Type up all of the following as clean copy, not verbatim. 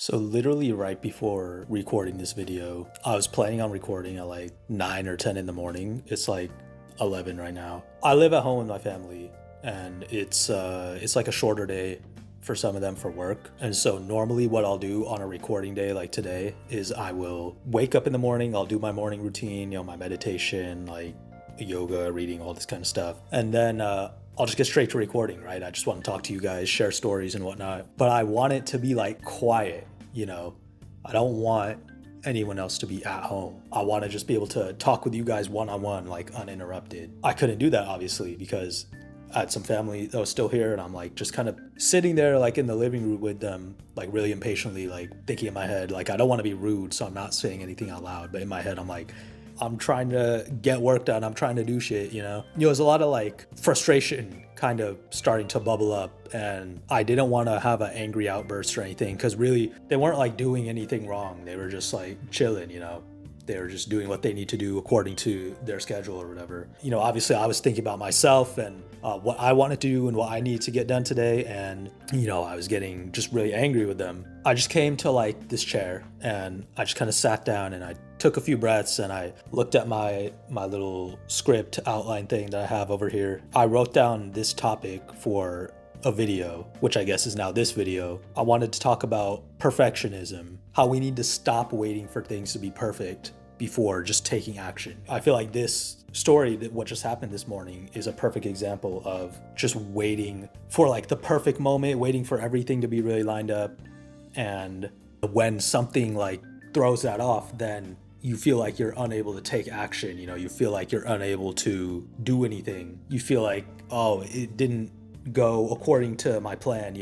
So literally right before recording this video, I was planning on recording at like 9 or 10 in the morning. It's like 11 right now. I live at home with my family and it's like a shorter day for some of them for work. And so normally what I'll do on a recording day like today is I will wake up in the morning, I'll do my morning routine, my meditation, like yoga, reading, all this kind of stuff. And then I'll just get straight to recording, right? I just want to talk to you guys, share stories and whatnot. But I want it to be like quiet, I don't want anyone else to be at home. I want to just be able to talk with you guys one on one, like uninterrupted. I couldn't do that obviously because I had some family that was still here and I'm like just kind of sitting there like in the living room with them, like really impatiently, like thinking in my head, like I don't want to be rude, so I'm not saying anything out loud. But in my head, I'm like, I'm trying to get work done. I'm trying to do shit, There's a lot of like frustration kind of starting to bubble up and I didn't want to have an angry outburst or anything because really they weren't like doing anything wrong. They were just like chilling, They were just doing what they need to do according to their schedule or whatever. Obviously I was thinking about myself and what I wanted to do and what I need to get done today. And, I was getting just really angry with them. I just came to like this chair and I just kind of sat down and I took a few breaths and I looked at my little script outline thing that I have over here. I wrote down this topic for a video, which I guess is now this video. I wanted to talk about perfectionism, how we need to stop waiting for things to be perfect before just taking action. I feel like this story, that what just happened this morning, is a perfect example of just waiting for like the perfect moment, waiting for everything to be really lined up. And when something like throws that off, then you feel like you're unable to take action. You feel like you're unable to do anything. You feel like, oh, it didn't go according to my plan.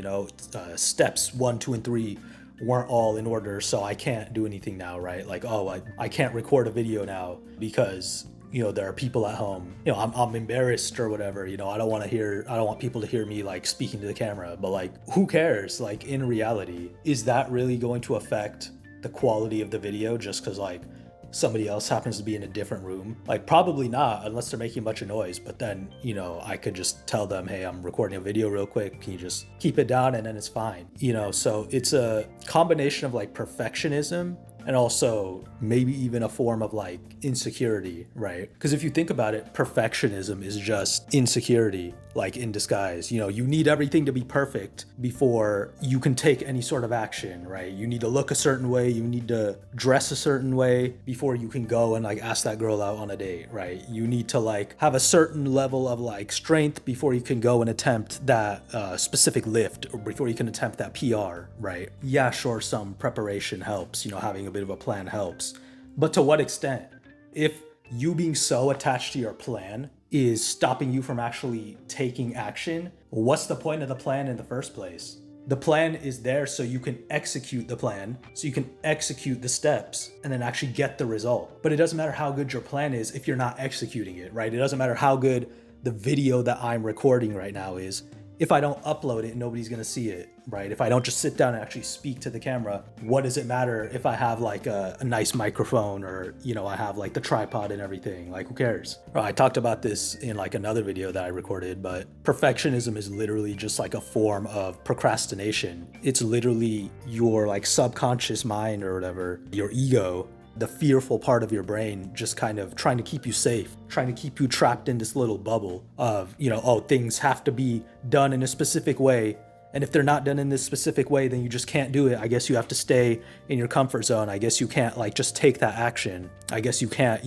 Steps 1, 2, and 3 weren't all in order, so I can't do anything now, right? Like, oh, I can't record a video now because there are people at home. I'm embarrassed or whatever. I don't want people to hear me like speaking to the camera. But like, who cares? Like, in reality, is that really going to affect the quality of the video just because like somebody else happens to be in a different room? Like, probably not, unless they're making a bunch of noise. But then, I could just tell them, hey, I'm recording a video real quick, can you just keep it down, and then it's fine. So it's a combination of like perfectionism and also maybe even a form of like insecurity, right? Because if you think about it, perfectionism is just insecurity, like in disguise. You need everything to be perfect before you can take any sort of action, right? You need to look a certain way, you need to dress a certain way before you can go and like ask that girl out on a date, right? You need to like have a certain level of like strength before you can go and attempt that specific lift, or before you can attempt that PR, right? Yeah, sure, some preparation helps, having a bit of a plan helps. But to what extent? If you being so attached to your plan is stopping you from actually taking action, what's the point of the plan in the first place? The plan is there so you can execute the plan, so you can execute the steps and then actually get the result. But it doesn't matter how good your plan is if you're not executing it, right? It doesn't matter how good the video that I'm recording right now is. If I don't upload it, nobody's gonna see it, right? If I don't just sit down and actually speak to the camera, what does it matter if I have like a nice microphone or, I have like the tripod and everything? Like, who cares? Well, I talked about this in like another video that I recorded, but perfectionism is literally just like a form of procrastination. It's literally your like subconscious mind or whatever, your ego, the fearful part of your brain, just kind of trying to keep you safe, trying to keep you trapped in this little bubble of, oh, things have to be done in a specific way. And if they're not done in this specific way, then you just can't do it. I guess you have to stay in your comfort zone. I guess you can't like just take that action. I guess you can't,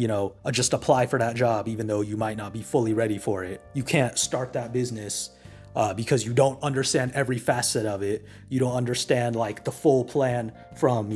just apply for that job, even though you might not be fully ready for it. You can't start that business because you don't understand every facet of it. You don't understand like the full plan from,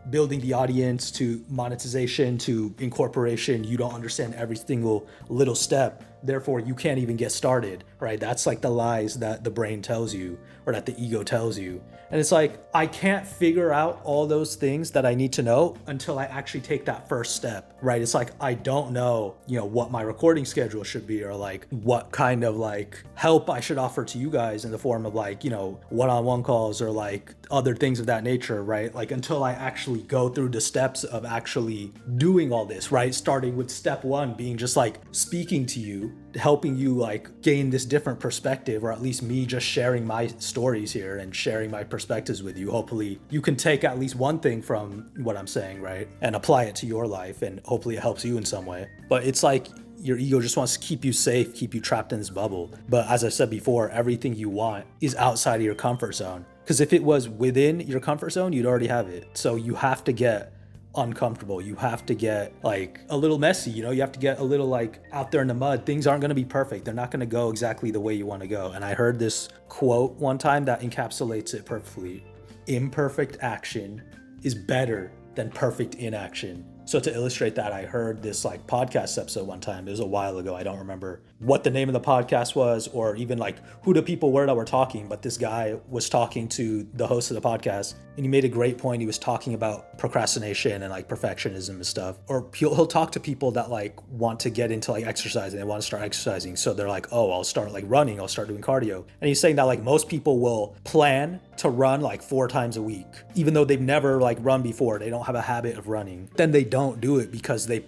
building the audience to monetization to incorporation. You don't understand every single little step. Therefore, you can't even get started, right? That's like the lies that the brain tells you or that the ego tells you. And it's like, I can't figure out all those things that I need to know until I actually take that first step, right? It's like, I don't know, what my recording schedule should be, or like what kind of like help I should offer to you guys in the form of like, one-on-one calls or like other things of that nature, right? Like until I actually go through the steps of actually doing all this, right? Starting with step 1 being just like speaking to you, helping you like gain this different perspective, or at least me just sharing my stories here and sharing my perspectives with you. Hopefully you can take at least one thing from what I'm saying, right? And apply it to your life, and hopefully it helps you in some way. But it's like your ego just wants to keep you safe, keep you trapped in this bubble. But as I said before, everything you want is outside of your comfort zone. Because if it was within your comfort zone, you'd already have it. So you have to get uncomfortable. You have to get like a little messy, you know, you have to get a little like out there in the mud. Things aren't going to be perfect. They're not going to go exactly the way you want to go. And I heard this quote one time that encapsulates it perfectly. Imperfect action is better than perfect inaction. So to illustrate that, I heard this like podcast episode one time. It was a while ago. I don't remember what the name of the podcast was, or even like who the people were that were talking, but this guy was talking to the host of the podcast, and he made a great point. He was talking about procrastination and like perfectionism and stuff. Or he'll talk to people that like want to get into like exercising. They want to start exercising. So they're like, oh, I'll start like running. I'll start doing cardio. And he's saying that like most people will plan to run like 4 times a week, even though they've never like run before. They don't have a habit of running. Then they don't do it because they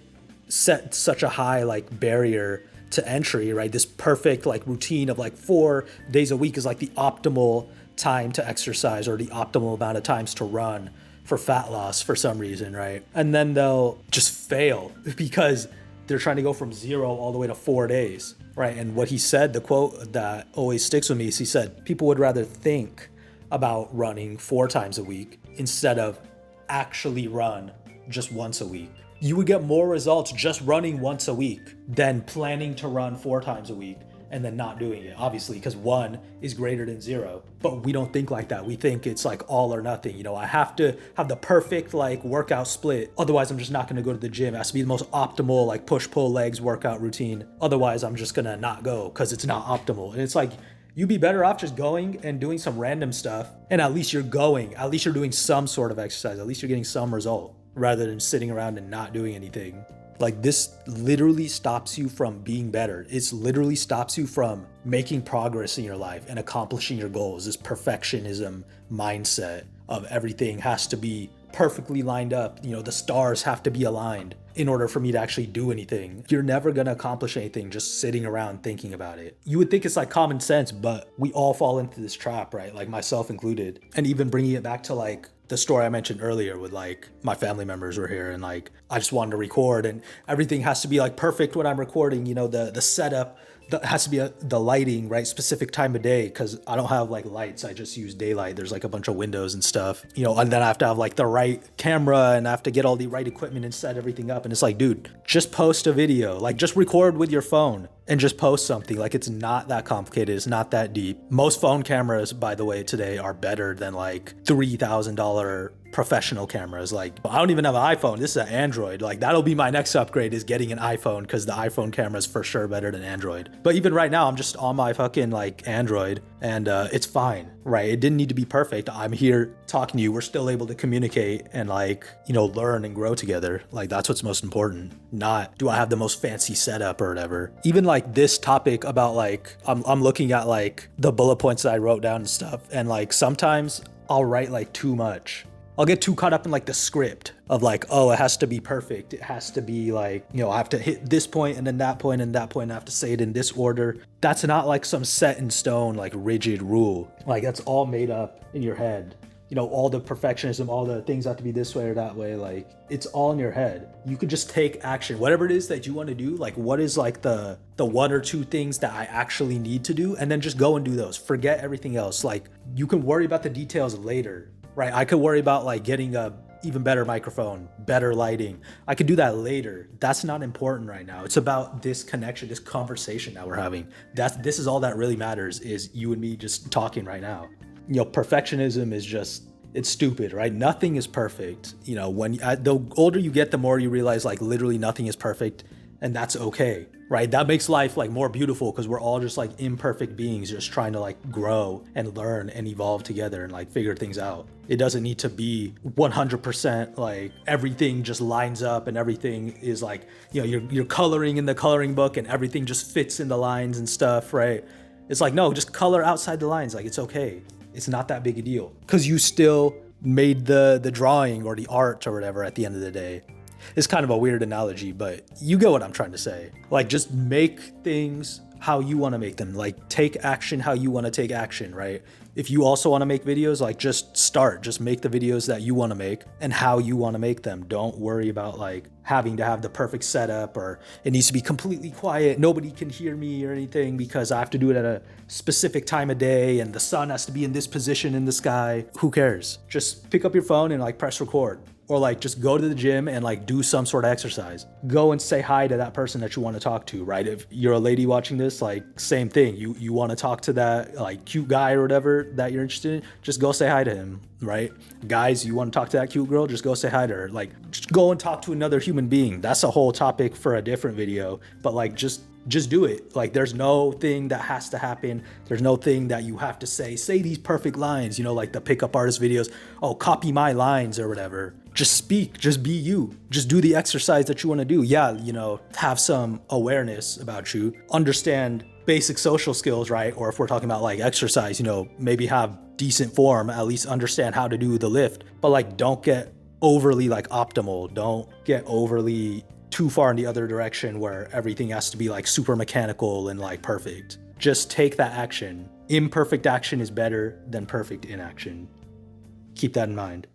set such a high like barrier to entry, right? This perfect like routine of like 4 days a week is like the optimal time to exercise, or the optimal amount of times to run for fat loss for some reason, right? And then they'll just fail because they're trying to go from 0 all the way to 4 days, right? And what he said, the quote that always sticks with me, is he said, people would rather think about running 4 times a week instead of actually run just once a week. You would get more results just running once a week than planning to run 4 times a week and then not doing it, obviously, because 1 is greater than 0. But we don't think like that. We think it's like all or nothing. You know, I have to have the perfect like workout split. Otherwise, I'm just not going to go to the gym. It has to be the most optimal like push-pull legs workout routine. Otherwise, I'm just going to not go because it's not optimal. And it's like, you'd be better off just going and doing some random stuff. And at least you're going. At least you're doing some sort of exercise. At least you're getting some result, rather than sitting around and not doing anything. Like, this literally stops you from being better. It literally stops you from making progress in your life and accomplishing your goals. This perfectionism mindset of everything has to be perfectly lined up. You know, the stars have to be aligned in order for me to actually do anything. You're never going to accomplish anything just sitting around thinking about it. You would think it's like common sense, but we all fall into this trap, right? Like myself included. And even bringing it back to like the story I mentioned earlier with like my family members were here and like I just wanted to record and everything has to be like perfect when I'm recording, you know, the setup has to be the lighting, right? Specific time of day, because I don't have like lights. I just use daylight. There's like a bunch of windows and stuff, you know, and then I have to have like the right camera and I have to get all the right equipment and set everything up. And it's like, dude, just post a video, like just record with your phone and just post something. Like, it's not that complicated. It's not that deep. Most phone cameras, by the way, today are better than like $3,000 professional cameras. Like, I don't even have an iPhone. This is an Android. Like, that'll be my next upgrade, is getting an iPhone, because the iPhone camera is for sure better than Android. But even right now, I'm just on my fucking like Android and it's fine, right? It didn't need to be perfect. I'm here talking to you. We're still able to communicate and like, you know, learn and grow together. Like, that's what's most important. Not, do I have the most fancy setup or whatever. Even like this topic about like, I'm looking at like the bullet points that I wrote down and stuff. And like, sometimes I'll write like too much. I'll get too caught up in like the script of like, oh, it has to be perfect. It has to be like, you know, I have to hit this point and then that point and that point. I have to say it in this order. That's not like some set in stone, like rigid rule. Like, that's all made up in your head. You know, all the perfectionism, all the things have to be this way or that way. Like, it's all in your head. You could just take action, whatever it is that you want to do. Like, what is like the 1 or 2 things that I actually need to do, and then just go and do those. Forget everything else. Like, you can worry about the details later. Right, I could worry about like getting a even better microphone, better lighting. I could do that later. That's not important right now. It's about this connection, this conversation that we're having. This is all that really matters, is you and me just talking right now. You know, perfectionism is just, it's stupid, right? Nothing is perfect. You know, when the older you get, the more you realize like literally nothing is perfect, and that's okay. Right? That makes life like more beautiful, because we're all just like imperfect beings just trying to like grow and learn and evolve together and like figure things out. It doesn't need to be 100% like everything just lines up and everything is like, you know, you're coloring in the coloring book and everything just fits in the lines and stuff, right? It's like, no, just color outside the lines. Like, it's okay. It's not that big a deal, because you still made the drawing or the art or whatever at the end of the day. It's kind of a weird analogy, but you get what I'm trying to say. Like, just make things how you want to make them. Like, take action how you want to take action, right? If you also want to make videos, like, just make the videos that you want to make and how you want to make them. Don't worry about like having to have the perfect setup, or it needs to be completely quiet, nobody can hear me or anything because I have to do it at a specific time of day and the sun has to be in this position in the sky. Who cares? Just pick up your phone and like press record. Or like just go to the gym and like do some sort of exercise. Go and say hi to that person that you want to talk to, right? If you're a lady watching this, like same thing. You want to talk to that like cute guy or whatever that you're interested in, just go say hi to him, right? Guys, you want to talk to that cute girl, just go say hi to her. Like, just go and talk to another human being. That's a whole topic for a different video, but like just do it. Like, there's no thing that has to happen. There's no thing that you have to say these perfect lines, you know, like the pickup artist videos. Oh, copy my lines or whatever. Just speak, just be you. Just do the exercise that you want to do. Yeah, you know, have some awareness about you. Understand basic social skills, right? Or if we're talking about like exercise, you know, maybe have decent form, at least understand how to do the lift. But like, don't get overly like optimal. Don't get overly too far in the other direction where everything has to be like super mechanical and like perfect. Just take that action. Imperfect action is better than perfect inaction. Keep that in mind.